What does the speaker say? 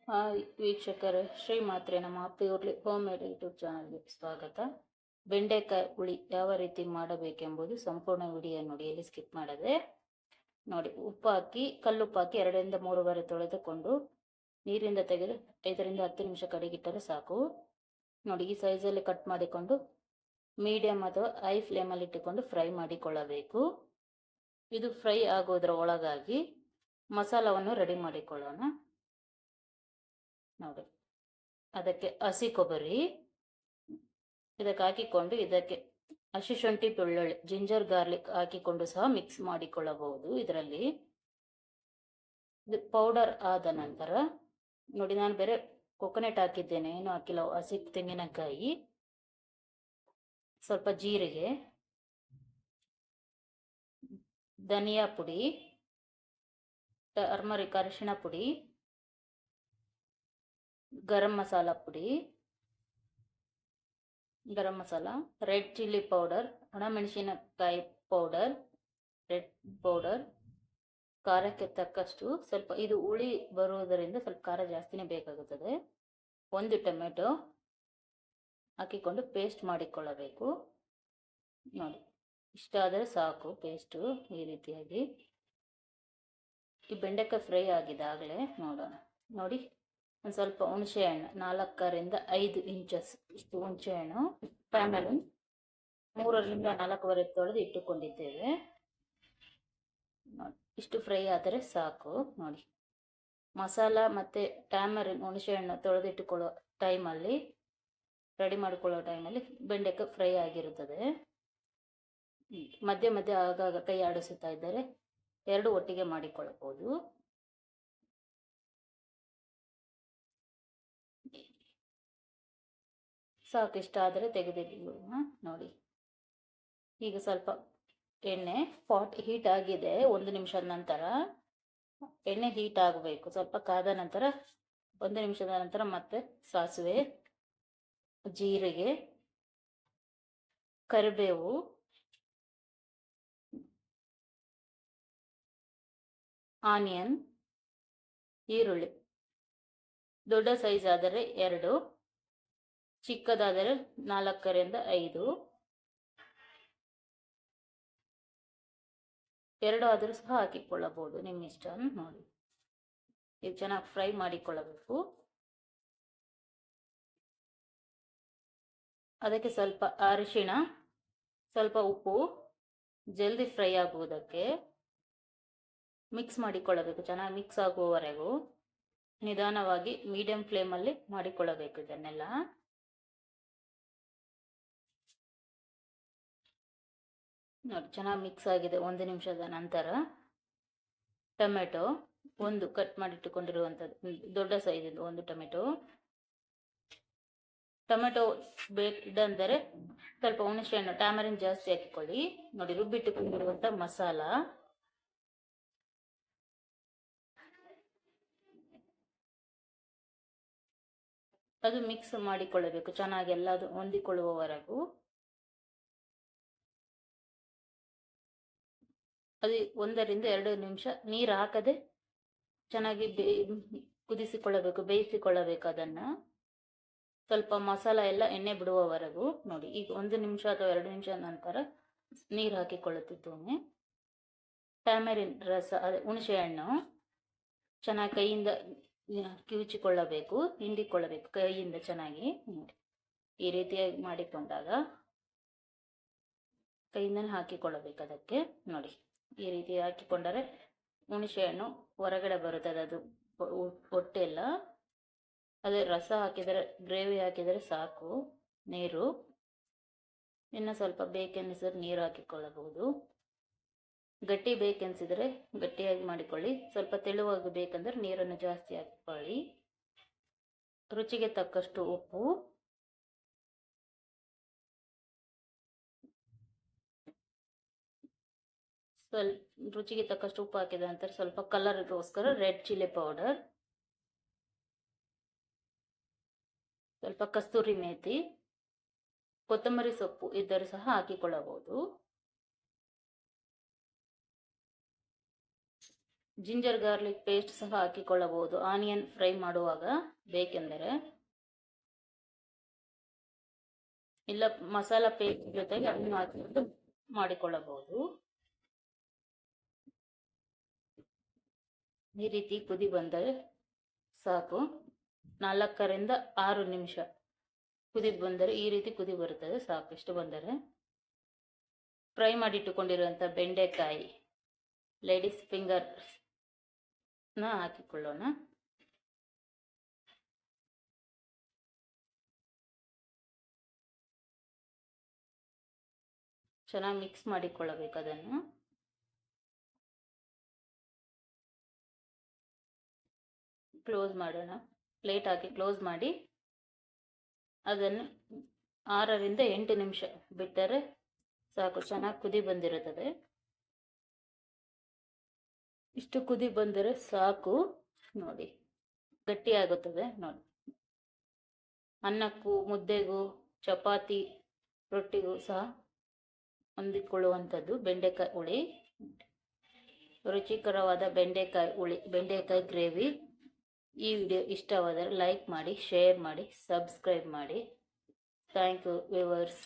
Hi ವೀಕ್ಷಕರೇ, ಶ್ರೀಮಾತ್ರೆ ನಮ್ಮ purely home made YouTube ಚಾನಲ್ಗೆ ಸ್ವಾಗತ. ಬೆಂಡೆಕಾಯಿ ಹುಳಿ ಯಾವ ರೀತಿ ಮಾಡಬೇಕೆಂಬುದು ಸಂಪೂರ್ಣ ವಿಡಿಯೋ ನೋಡಿ, ಎಲ್ಲಿ ಸ್ಕಿಪ್ ಮಾಡದೆ ನೋಡಿ. ಉಪ್ಪು ಹಾಕಿ, ಕಲ್ಲುಪ್ಪು ಹಾಕಿ 2 3 ಬಾರಿ ತೊಳೆದುಕೊಂಡು ನೀರಿಂದ ತೆಗೆದು 5 ರಿಂದ 10 ನಿಮಿಷ ಕಡೆಗಿಟ್ಟರೆ ಸಾಕು. ನೋಡಿ, ಈ ಸೈಜಲ್ಲಿ ಕಟ್ ಮಾಡಿಕೊಂಡು ಮೀಡಿಯಂ ಅಥವಾ ಹೈ ಫ್ಲೇಮಲ್ಲಿ ಇಟ್ಟುಕೊಂಡು ಫ್ರೈ ಮಾಡಿಕೊಳ್ಳಬೇಕು. ಇದು ಫ್ರೈ ಆಗೋದ್ರ ಒಳಗಾಗಿ ಮಸಾಲವನ್ನು ರೆಡಿ ಮಾಡಿಕೊಳ್ಳೋಣ. ನೋಡಿ, ಅದಕ್ಕೆ ಹಸಿ ಕೊಬ್ಬರಿ ಇದಕ್ಕೆ ಹಾಕಿಕೊಂಡು, ಇದಕ್ಕೆ ಹಸಿ ಶುಂಠಿ ಬೆಳ್ಳುಳ್ಳಿ ಜಿಂಜರ್ ಗಾರ್ಲಿಕ್ ಹಾಕಿಕೊಂಡು ಸಹ ಮಿಕ್ಸ್ ಮಾಡಿಕೊಳ್ಳಬಹುದು. ಇದರಲ್ಲಿ ಇದು ಪೌಡರ್ ಆದ ನಂತರ ನೋಡಿ, ನಾನು ಬೇರೆ ಕೊಕೊನೆಟ್ ಹಾಕಿದ್ದೇನೆ, ಏನು ಹಾಕಿಲ್ಲ. ಹಸಿ ತೆಂಗಿನಕಾಯಿ, ಸ್ವಲ್ಪ ಜೀರಿಗೆ, ಧನಿಯಾ ಪುಡಿ, ಟರ್ಮರಿಕ್ ಅರಿಶಿಣ ಪುಡಿ, ಗರಂ ಮಸಾಲ ಪುಡಿ, garam masala, red chilli powder, ಒಣಮೆಣಸಿನಕಾಯಿ ಪೌಡರ್, ರೆಡ್ ಪೌಡರ್, ಖಾರಕ್ಕೆ ತಕ್ಕಷ್ಟು. ಸ್ವಲ್ಪ ಇದು ಹುಳಿ ಬರುವುದರಿಂದ ಸ್ವಲ್ಪ ಖಾರ ಜಾಸ್ತಿನೇ ಬೇಕಾಗುತ್ತದೆ. 1 ಟೊಮೆಟೊ ಹಾಕಿಕೊಂಡು ಪೇಸ್ಟ್ ಮಾಡಿಕೊಳ್ಳಬೇಕು. ನೋಡಿ, ಇಷ್ಟ ಆದರೆ ಸಾಕು ಪೇಸ್ಟು. ಈ ರೀತಿಯಾಗಿ ಈ ಬೆಂಡೆಕಾಯಿ ಫ್ರೈ ಆಗಿದೆ ಆಗಲೇ. ನೋಡೋಣ. ನೋಡಿ, ಒಂದು ಸ್ವಲ್ಪ ಹುಣಸೆ ಹಣ್ಣು, 4 ರಿಂದ 5 ಇಂಚಸ್ ಇಷ್ಟು ಹುಣಸೆ ಹಣ್ಣು ಟ್ಯಾಮರಿನ್ 3 ರಿಂದ 4 ತೊಳೆದು ಇಟ್ಟುಕೊಂಡಿದ್ದೇವೆ. ನೋಡಿ, ಇಷ್ಟು ಫ್ರೈ ಆದರೆ ಸಾಕು. ನೋಡಿ, ಮಸಾಲ ಮತ್ತು ಟ್ಯಾಮರಿನ್ ಹುಣಸೆ ಹಣ್ಣು ತೊಳೆದಿಟ್ಟುಕೊಳ್ಳೋ ಟೈಮಲ್ಲಿ, ರೆಡಿ ಮಾಡಿಕೊಳ್ಳೋ ಟೈಮಲ್ಲಿ ಬೆಂಡೆಕಾಯಿ ಫ್ರೈ ಆಗಿರುತ್ತದೆ. ಮಧ್ಯೆ ಮಧ್ಯೆ ಆಗಾಗ ಕೈ ಆಡಿಸುತ್ತಾ ಇದ್ದರೆ 2 ಒಟ್ಟಿಗೆ ಮಾಡಿಕೊಳ್ಳಬಹುದು. ಸಾಕು, ಇಷ್ಟ ಆದರೆ ತೆಗೆದಿಡೋಣ. ನೋಡಿ, ಈಗ ಸ್ವಲ್ಪ ಎಣ್ಣೆ, ಪಾಟ್ ಹೀಟ್ ಆಗಿದೆ. 1 ನಿಮಿಷದ ನಂತರ ಎಣ್ಣೆ ಹೀಟ್ ಆಗಬೇಕು. ಸ್ವಲ್ಪ ಕಾದ ನಂತರ 1 ನಿಮಿಷದ ನಂತರ ಮತ್ತೆ ಸಾಸಿವೆ, ಜೀರಿಗೆ, ಕರಿಬೇವು, ಆನಿಯನ್, ಈರುಳ್ಳಿ ದೊಡ್ಡ ಸೈಜ್ ಆದರೆ 2, ಚಿಕ್ಕದಾದರೆ 4 ರಿಂದ 5, 2 ಆದರೂ ಸಹ ಹಾಕಿಕೊಳ್ಳಬಹುದು, ನಿಮ್ಮ ಇಷ್ಟ. ನೋಡಿ, ಇದು ಚೆನ್ನಾಗಿ ಫ್ರೈ ಮಾಡಿಕೊಳ್ಳಬೇಕು. ಅದಕ್ಕೆ ಸ್ವಲ್ಪ ಅರಿಶಿಣ, ಸ್ವಲ್ಪ ಉಪ್ಪು, ಜಲ್ದಿ ಫ್ರೈ ಆಗುವುದಕ್ಕೆ ಮಿಕ್ಸ್ ಮಾಡಿಕೊಳ್ಳಬೇಕು. ಚೆನ್ನಾಗಿ ಮಿಕ್ಸ್ ಆಗುವವರೆಗೂ ನಿಧಾನವಾಗಿ ಮೀಡಿಯಂ ಫ್ಲೇಮಲ್ಲಿ ಮಾಡಿಕೊಳ್ಳಬೇಕು ಇದನ್ನೆಲ್ಲ. ನೋಡಿ, ಚೆನ್ನಾಗಿ ಮಿಕ್ಸ್ ಆಗಿದೆ. 1 ನಿಮಿಷದ ನಂತರ ಟೊಮೆಟೊ, 1 ಕಟ್ ಮಾಡಿಟ್ಟುಕೊಂಡಿರುವಂಥದ್ದು ದೊಡ್ಡ ಸೈಜಿಂದು 1 ಟೊಮೆಟೊ ಬೇಕಂದರೆ ಸ್ವಲ್ಪ ಹುಣಸೆ ಹಣ್ಣು, ಟ್ಯಾಮರಿನ್ ಜಾಸ್ತಿ ಹಾಕಿಕೊಳ್ಳಿ. ನೋಡಿ, ರುಬ್ಬಿಟ್ಟುಕೊಂಡಿರುವಂಥ ಮಸಾಲ, ಅದು ಮಿಕ್ಸ್ ಮಾಡಿಕೊಳ್ಳಬೇಕು ಚೆನ್ನಾಗಿ, ಎಲ್ಲದು ಹೊಂದಿಕೊಳ್ಳುವವರೆಗೂ. ಅದು 1 ರಿಂದ 2 ನಿಮಿಷ ನೀರು ಹಾಕದೆ ಚೆನ್ನಾಗಿ ಕುದಿಸಿಕೊಳ್ಳಬೇಕು, ಬೇಯಿಸಿಕೊಳ್ಳಬೇಕು ಅದನ್ನು. ಸ್ವಲ್ಪ ಮಸಾಲ ಎಲ್ಲ ಎಣ್ಣೆ ಬಿಡುವವರೆಗೂ. ನೋಡಿ, ಈಗ 1 ನಿಮಿಷ ಅಥವಾ 2 ನಿಮಿಷ ನಂತರ ನೀರು ಹಾಕಿಕೊಳ್ಳುತ್ತಿದ್ದೇನೆ. ಟ್ಯಾಮರಿನ್ ರಸ, ಹುಣಸೆ ಹಣ್ಣು ಚೆನ್ನಾಗಿ ಕೈಯಿಂದ ಕಿವುಚಿಕೊಳ್ಳಬೇಕು, ಹಿಂಡಿಕೊಳ್ಳಬೇಕು ಕೈಯಿಂದ ಚೆನ್ನಾಗಿ. ನೋಡಿ, ಈ ರೀತಿಯಾಗಿ ಮಾಡಿಕೊಂಡಾಗ ಕೈಯಿಂದನೇ ಹಾಕಿಕೊಳ್ಳಬೇಕು ಅದಕ್ಕೆ. ನೋಡಿ, ಈ ರೀತಿ ಹಾಕಿಕೊಂಡರೆ ಹುಣಸೆ ಹಣ್ಣು ಹೊರಗಡೆ ಬರುತ್ತದೆ, ಅದು ಹೊಟ್ಟೆ ಎಲ್ಲ. ಅದೇ ರಸ ಹಾಕಿದರೆ, ಗ್ರೇವಿ ಹಾಕಿದರೆ ಸಾಕು. ನೀರು ಇನ್ನು ಸ್ವಲ್ಪ ಬೇಕೆನ್ನಿಸಿದ್ರೆ ನೀರು ಹಾಕಿಕೊಳ್ಳಬಹುದು. ಗಟ್ಟಿ ಬೇಕೆನ್ಸಿದ್ರೆ ಗಟ್ಟಿಯಾಗಿ ಮಾಡಿಕೊಳ್ಳಿ, ಸ್ವಲ್ಪ ತೆಳುವಾಗಿ ಬೇಕಂದ್ರೆ ನೀರನ್ನು ಜಾಸ್ತಿ ಹಾಕಿಕೊಳ್ಳಿ. ರುಚಿಗೆ ತಕ್ಕಷ್ಟು ಉಪ್ಪು, ಸ್ವಲ್ಪ ರುಚಿಗೆ ತಕ್ಕಷ್ಟು ಉಪ್ಪು ಹಾಕಿದ ನಂತರ ಸ್ವಲ್ಪ ಕಲರ್ಗೋಸ್ಕರ ರೆಡ್ ಚಿಲ್ಲಿ ಪೌಡರ್, ಸ್ವಲ್ಪ ಕಸ್ತೂರಿ ಮೇಥಿ, ಕೊತ್ತಂಬರಿ ಸೊಪ್ಪು ಇದ್ದರೂ ಸಹ ಹಾಕಿಕೊಳ್ಳಬಹುದು. ಜಿಂಜರ್ ಗಾರ್ಲಿಕ್ ಪೇಸ್ಟ್ ಸಹ ಹಾಕಿಕೊಳ್ಳಬಹುದು ಆನಿಯನ್ ಫ್ರೈ ಮಾಡುವಾಗ ಬೇಕೆಂದರೆ, ಇಲ್ಲ ಮಸಾಲ ಪೇಸ್ಟ್ ಜೊತೆಗೆ ಅದನ್ನು ಹಾಕಿಕೊಂಡು ಮಾಡಿಕೊಳ್ಳಬಹುದು. ಈ ರೀತಿ ಕುದಿ ಬಂದರೆ ಸಾಕು. 4ರಿಂದ 6 ನಿಮಿಷ ಕುದಿ ಬಂದರೆ, ಈ ರೀತಿ ಕುದಿ ಬರುತ್ತದೆ ಸಾಕು. ಇಷ್ಟು ಬಂದರೆ ಫ್ರೈ ಮಾಡಿಟ್ಟುಕೊಂಡಿರುವಂಥ ಬೆಂಡೆಕಾಯಿ, ಲೇಡೀಸ್ ಫಿಂಗರ್ನ ಹಾಕಿಕೊಳ್ಳೋಣ. ಚೆನ್ನಾಗಿ ಮಿಕ್ಸ್ ಮಾಡಿಕೊಳ್ಳಬೇಕು. ಅದನ್ನು ಕ್ಲೋಸ್ ಮಾಡೋಣ. ಪ್ಲೇಟ್ ಹಾಕಿ ಕ್ಲೋಸ್ ಮಾಡಿ ಅದನ್ನು 6ರಿಂದ 8 ನಿಮಿಷ ಬಿಟ್ಟರೆ ಸಾಕು. ಚೆನ್ನಾಗಿ ಕುದಿ ಬಂದಿರುತ್ತದೆ. ಇಷ್ಟು ಕುದಿ ಬಂದರೆ ಸಾಕು. ನೋಡಿ, ಗಟ್ಟಿಯಾಗುತ್ತದೆ ನೋಡಿ. ಅನ್ನಕ್ಕೂ, ಮುದ್ದೆಗೂ, ಚಪಾತಿ, ರೊಟ್ಟಿಗೂ ಸಹ ಹೊಂದಿಕೊಳ್ಳುವಂಥದ್ದು ಬೆಂಡೆಕಾಯಿ ಹುಳಿ. ರುಚಿಕರವಾದ ಬೆಂಡೆಕಾಯಿ ಗ್ರೇವಿ. ಈ ವಿಡಿಯೋ ಇಷ್ಟವಾದರೆ ಲೈಕ್ ಮಾಡಿ, ಶೇರ್ ಮಾಡಿ, ಸಬ್ಸ್ಕ್ರೈಬ್ ಮಾಡಿ. Thank you viewers.